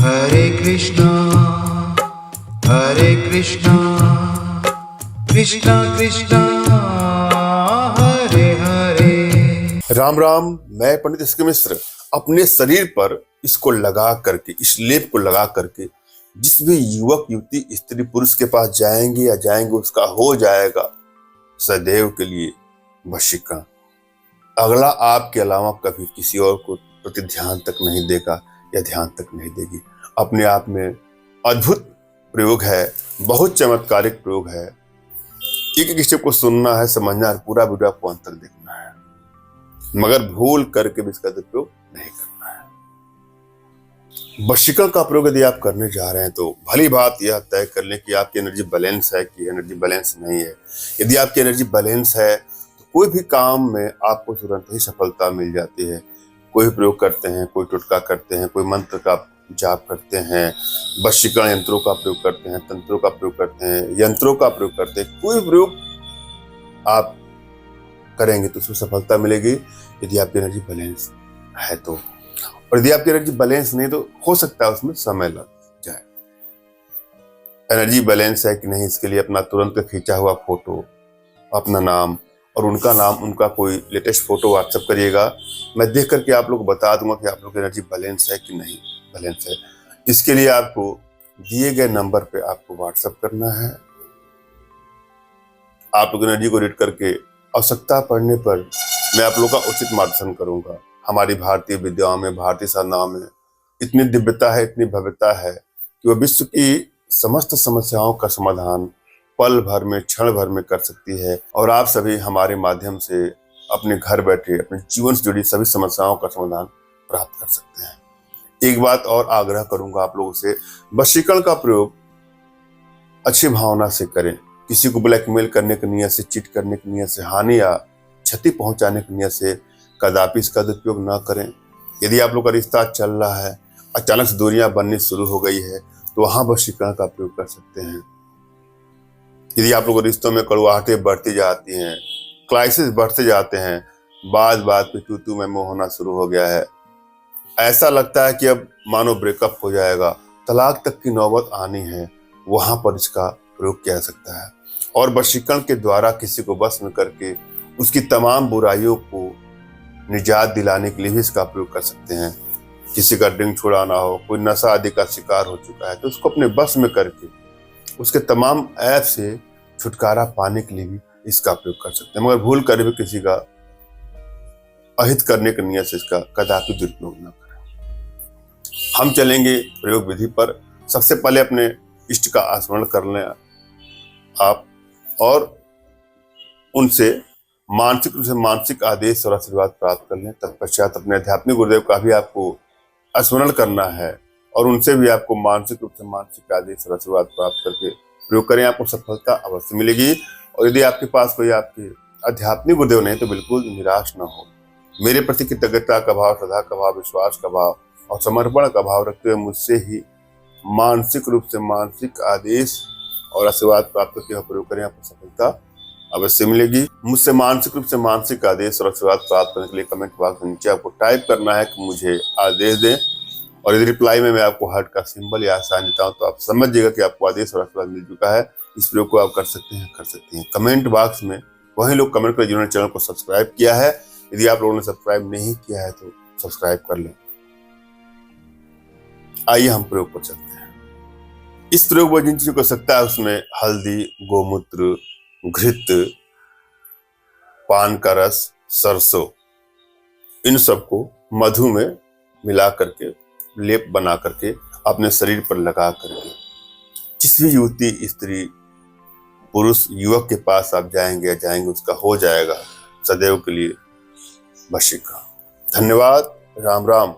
हरे कृष्णा कृष्णा कृष्णा हरे हरे। राम राम। मैं पंडित एस के मिश्र अपने शरीर पर इसको लगा करके, इस लेप को लगा करके जिस भी युवक युवती स्त्री पुरुष के पास जाएंगे उसका हो जाएगा सदैव के लिए वशीकरण। अगला आपके अलावा कभी किसी और को प्रति ध्यान तक नहीं देगा या ध्यान तक नहीं देगी। अपने आप में अद्भुत प्रयोग है, बहुत चमत्कारिक प्रयोग है। एक एक स्टेप को सुनना है, समझना है, पूरा वीडियो आपको अंत तक देखना है, मगर भूल करके भी इसका दुरुपयोग नहीं करना है। वशीकरण का प्रयोग यदि आप करने जा रहे हैं तो भली बात यह तय कर लें कि आपकी एनर्जी बैलेंस है कि एनर्जी बैलेंस नहीं है। यदि आपकी एनर्जी बैलेंस है तो कोई भी काम में आपको तुरंत ही सफलता मिल जाती है। कोई प्रयोग करते हैं, कोई टोटका करते हैं, कोई मंत्र का जाप करते हैं, वशीकरण यंत्रों का प्रयोग करते हैं, तंत्रों का प्रयोग करते हैं, यंत्रों का प्रयोग करते हैं, कोई प्रयोग आप करेंगे तो उसमें सफलता मिलेगी यदि आपकी एनर्जी बैलेंस है तो। और यदि आपकी एनर्जी बैलेंस नहीं तो हो सकता है उसमें समय लग जाए। एनर्जी बैलेंस है कि नहीं इसके लिए अपना तुरंत खींचा हुआ फोटो, अपना नाम और उनका नाम, उनका कोई लेटेस्ट फोटो व्हाट्सएप करिएगा। मैं देख करके आप लोग को बता दूंगा कि आप लोग की एनर्जी बैलेंस है कि नहीं बैलेंस है। इसके लिए आपको दिए गए नंबर पे आपको व्हाट्सएप करना है। आप लोग एनर्जी को रीड करके आवश्यकता पड़ने पर मैं आप लोग का उचित मार्गदर्शन करूंगा। हमारी भारतीय विद्याओं में, भारतीय साधनाओं में इतनी दिव्यता है, इतनी भव्यता है कि वह विश्व की समस्त समस्याओं का समाधान पल भर में, क्षण भर में कर सकती है। और आप सभी हमारे माध्यम से अपने घर बैठे अपने जीवन से जुड़ी सभी समस्याओं का समाधान प्राप्त कर सकते हैं। एक बात और आग्रह करूंगा आप लोगों से, वशीकरण का प्रयोग अच्छी भावना से करें। किसी को ब्लैकमेल करने की नियत से, चीट करने की नियत से, हानि या क्षति पहुंचाने की नियत से कदापि इसका दुरुपयोग न करें। यदि आप लोग का रिश्ता चल रहा है, अचानक से दूरियां बननी शुरू हो गई है तो वहां वशीकरण का प्रयोग कर सकते हैं। यदि आप लोग रिश्तों में कड़वाहटें बढ़ती जाती हैं, क्राइसिस बढ़ते जाते हैं, बात बात पे तू मैं मुंह होना शुरू हो गया है, ऐसा लगता है कि अब मानो ब्रेकअप हो जाएगा, तलाक तक की नौबत आनी है, वहां पर इसका प्रयोग किया जा सकता है। और वशीकरण के द्वारा किसी को वश में करके उसकी तमाम बुराइयों को निजात दिलाने के लिए भी इसका प्रयोग कर सकते हैं। किसी का ड्रिंक छुड़ाना हो, कोई नशा आदि का शिकार हो चुका है तो उसको अपने बस में करके उसके तमाम ऐप से छुटकारा पाने के लिए भी इसका प्रयोग कर सकते हैं। मगर भूल कर भी किसी का अहित करने की नियत से इसका कदापि दुरुपयोग न करें। हम चलेंगे प्रयोग विधि पर। सबसे पहले अपने इष्ट का स्मरण कर लें आप और उनसे मानसिक रूप से मानसिक आदेश और आशीर्वाद प्राप्त कर लें। तत्पश्चात अपने आध्यात्मिक गुरुदेव का भी आपको स्मरण करना है और उनसे भी आपको मानसिक रूप से मानसिक आदेश और आशीर्वाद प्राप्त करके प्रयोग करें। आपको सफलता अवश्य मिलेगी। और यदि आपके पास कोई आपके आध्यात्मिक गुरुदेव नहीं तो बिल्कुल निराश न हो। मेरे प्रति कृतज्ञता का भाव, श्रद्धा का भाव, विश्वास का भाव और समर्पण का भाव रखते हुए मुझसे ही मानसिक रूप से मानसिक आदेश और आशीर्वाद प्राप्त करके प्रयोग करें। आपको सफलता अवश्य मिलेगी। मुझसे मानसिक रूप से मानसिक आदेश और आशीर्वाद प्राप्त करने के लिए कमेंट बॉक्स में नीचे आपको टाइप करना है कि मुझे आदेश दें। और यदि रिप्लाई में मैं आपको हार्ट का सिंबल या साइन देता हूं तो आप समझिएगा कि आपको आदेश और आशीर्वाद मिल चुका है। इस प्रयोग को आप कर सकते हैं। कमेंट बॉक्स में वही लोग कमेंट करें जिन्होंने चैनल को सब्सक्राइब किया है। यदि आप लोगों ने सब्सक्राइब नहीं किया है तो सब्सक्राइब कर लें। आइए हम प्रयोग पर चलते हैं। इस प्रयोग में जिन चीजों को सकता है उसमें हल्दी, गोमूत्र, घृत, पान का रस, सरसों, इन सबको मधु में मिला करके लेप बना करके अपने शरीर पर लगा करके जिस भी युवती, स्त्री, पुरुष, युवक के पास आप जाएंगे उसका हो जाएगा सदैव के लिए वशीकरण। धन्यवाद। राम राम।